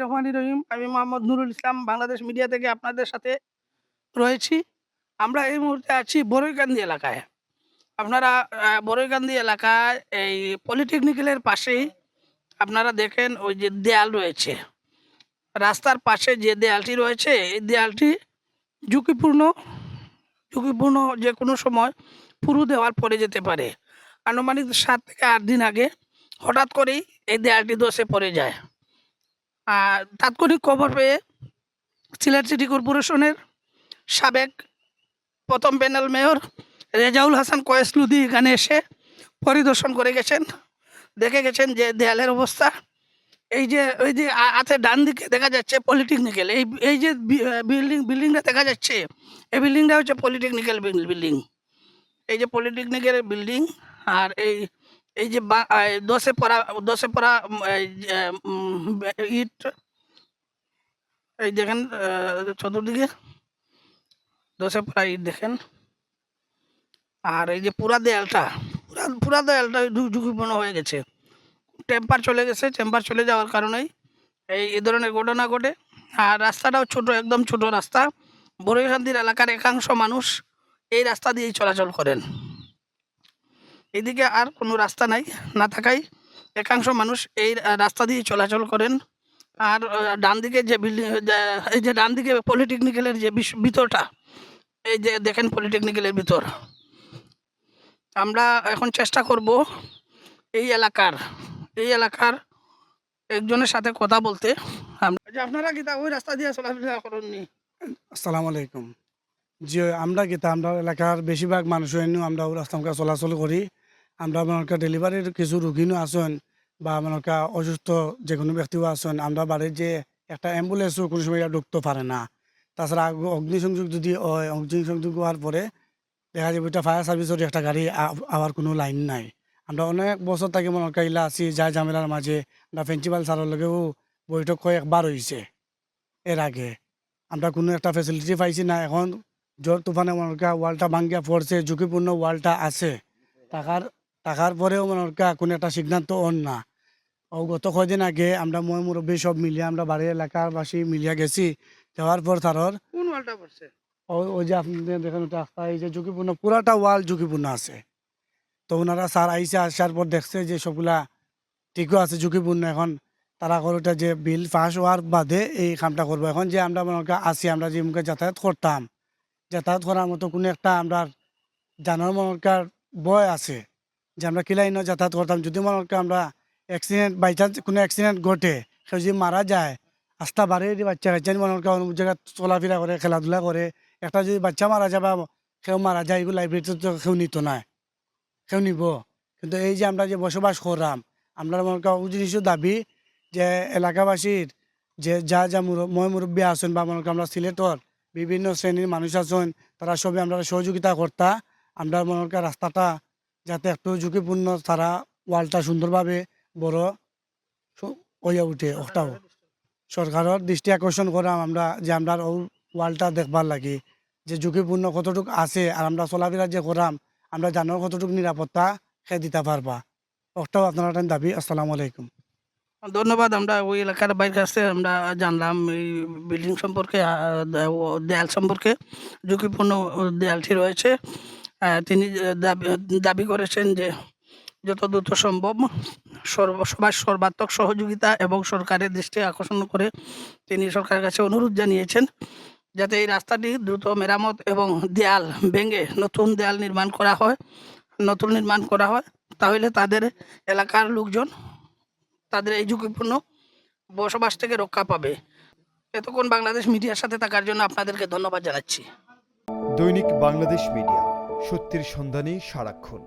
রহমানির রহিম। আমি মোহাম্মদ নুরুল ইসলাম বাংলাদেশ মিডিয়া থেকে আপনাদের সাথে রয়েছি। আমরা এই মুহূর্তে আছি বড়ইকান্দি এলাকায়। আপনারা বড়ইকান্দি এলাকায় এই পলিটেকনিক্যালের পাশেই আপনারা দেখেন ওই যে দেয়াল রয়েছে। রাস্তার পাশে যে দেয়ালটি রয়েছে এই দেয়ালটি ঝুঁকিপূর্ণ ঝুঁকিপূর্ণ যে কোনো সময় পুরো দেওয়াল পড়ে যেতে পারে। আনুমানিক ৭ থেকে ৮ দিন আগে হঠাৎ করেই এই দেয়ালটি ধসে পড়ে যায়। তাৎক্ষণিক খবর পেয়ে সিলেট সিটি কর্পোরেশনের সাবেক প্রথম প্যানেল মেয়র রেজাউল হাসান কয়েস লুদি এখানে এসে পরিদর্শন করে গেছেন। দেখে গেছেন যে দেয়ালের অবস্থা। ওই যে আছে ডান দিকে দেখা যাচ্ছে পলিটেকনিক্যাল, এই যে বিল্ডিংটা দেখা যাচ্ছে, এই বিল্ডিংটা হচ্ছে পলিটেকনিক্যাল বিল্ডিং। এই যে পলিটেকনিক্যাল বিল্ডিং। আর এই যে দশে পড়া ইট, এই দেখেন চতুর্দিকে দশে পড়া ইট দেখেন। আর এই যে পুরা দেয়ালটা ঝুঁকিপূর্ণ হয়ে গেছে। টেম্পার চলে গেছে, টেম্পার চলে যাওয়ার কারণেই এই ধরনের ঘটনা ঘটে। আর রাস্তাটাও ছোট, একদম ছোট রাস্তা। বড়ইকান্দির এলাকার একাংশ মানুষ এই রাস্তা দিয়েই চলাচল করেন। এদিকে আর কোনো রাস্তা নাই, না থাকায় একাংশ মানুষ এই রাস্তা দিয়ে চলাচল করেন। আর ডান দিকে যে বিল্ডিং, এই যে ডান দিকে পলিটেকনিক্যালের যে ভিতরটা, এই যে দেখেন পলিটেকনিক্যালের ভিতর। আমরা এখন চেষ্টা করব এই এলাকার একজনের সাথে কথা বলতে। আপনারা কি ওই রাস্তা দিয়ে চলাফেরা করেননি? আসসালামু আলাইকুম। জি, আমরা এলাকার বেশিরভাগ মানুষ আমরা ওই রাস্তা চলাচল করি। আমরা মনে ডেলিভারির কিছু রুগীনও আছেন বা মনে অসুস্থ যে কোনো ব্যক্তিও আছেন। আমরা বাড়ির যে একটা অ্যাম্বুলেন্সও কোনো সময় ঢুকতে পারে না। তাছাড়া অগ্নিসংযোগ যদি হয়, অগ্নিসংযোগ হওয়ার পরে দেখা যাবে এটা ফায়ার সার্ভিসের একটা গাড়ি আবার কোনো লাইন নাই। আমরা অনেক বছর থেকে মনে ইলা আছি যা ঝামেলার মাঝে। আমরা প্রিন্সিপাল স্যারের লগেও বৈঠক কয়েকবার হয়েছে এর আগে। আমরা কোনো একটা ফেসিলিটি পাইছি না। এখন ঝড় তুফানে ওয়ালটা ভাঙ্গিয়া পড়ছে, ঝুঁকিপূর্ণ ওয়ালটা আছে। টাকার পরেও কোনো একটা সিদ্ধান্ত না। গত কয়দিন আগে আমরা মুরব্বী সব মিলিয়ে আমরা বাড়ির এলাকাবাসী মিলিয়া গেছি। যাওয়ার পর তারর কোন ওয়ালটা পড়ছে? ওই যে আপনি দেখেন ওটা এই যে ঝুঁকিপূর্ণ পুরাটা ওয়াল ঝুঁকিপূর্ণ আছে। তো ওনারা স্যার আসার পর দেখছে যে সবগুলা ঠিকও আছে, ঝুঁকিপূর্ণ। এখন তারা ওটা যে বিল পাস হওয়ার বাদে এই কামটা করবো। এখন যে আমরা আসি, আমরা যে মুখে যাতায়াত করতাম, যাতায়াত করার মতো কোনো একটা আমরা জানার ভয় আছে যে আমরা কিলাইন যাতায়াত করতাম। যদি আমরা অ্যাক্সিডেন্ট বাই চান্স কোনো অ্যাক্সিডেন্ট ঘটে, সে যদি মারা যায়, আস্তা বাড়িয়ে বাচ্চা কাচ্চা অনেক জায়গায় চলাফেরা করে, খেলাধুলা করে। একটা যদি বাচ্চা মারা যায় বা কেউ মারা যায়, এগুলো লাইব্রেরিতে তো কেউ নিত না, কেউ নিব। কিন্তু এই যে আমরা যে বসবাস করলাম, আমরা ওই জিনিসও দাবি যে এলাকাবাসীর যে যা মুরব্বী আছেন বা আমরা সিলেটর বিভিন্ন শ্রেণীর মানুষ আছেন, তারা সবই আমরা সহযোগিতা করতা। আমরা রাস্তাটা যাতে একটু ঝুঁকিপূর্ণ, তারা ওয়ালটা সুন্দরভাবে বড় হইয়া উঠে, ওটাও সরকারের দৃষ্টি আকর্ষণ করাম আমরা যে আমরা ওয়ালটা দেখবার লাগি যে ঝুঁকিপূর্ণ কতটুকু আছে। আর আমরা চলাফেরা যে করাম, আমরা জানার কতটুকু নিরাপত্তা খেয়ে দিতে পারবা, ওটাও আপনার দাবি। আসসালামু আলাইকুম। ধন্যবাদ। আমরা ওই এলাকার বাইরের কাছে আমরা জানলাম এই বিল্ডিং সম্পর্কে, দেয়াল সম্পর্কে। ঝুঁকিপূর্ণ দেয়ালটি রয়েছে। তিনি দাবি করেছেন যে যত দ্রুত সম্ভব সবার সর্বাত্মক সহযোগিতা এবং সরকারের দৃষ্টি আকর্ষণ করে তিনি সরকারের কাছে অনুরোধ জানিয়েছেন যাতে এই রাস্তাটি দ্রুত মেরামত এবং দেয়াল ভেঙে নতুন দেয়াল নির্মাণ করা হয়। তাহলে তাদের এলাকার লোকজন তাদের এই ঝুঁকিপূর্ণ বসবাস থেকে রক্ষা পাবে। এতক্ষণ বাংলাদেশ মিডিয়ার সাথে থাকার জন্য আপনাদেরকে ধন্যবাদ জানাচ্ছি। দৈনিক বাংলাদেশ মিডিয়া, সত্যের সন্ধানে সারাক্ষণ।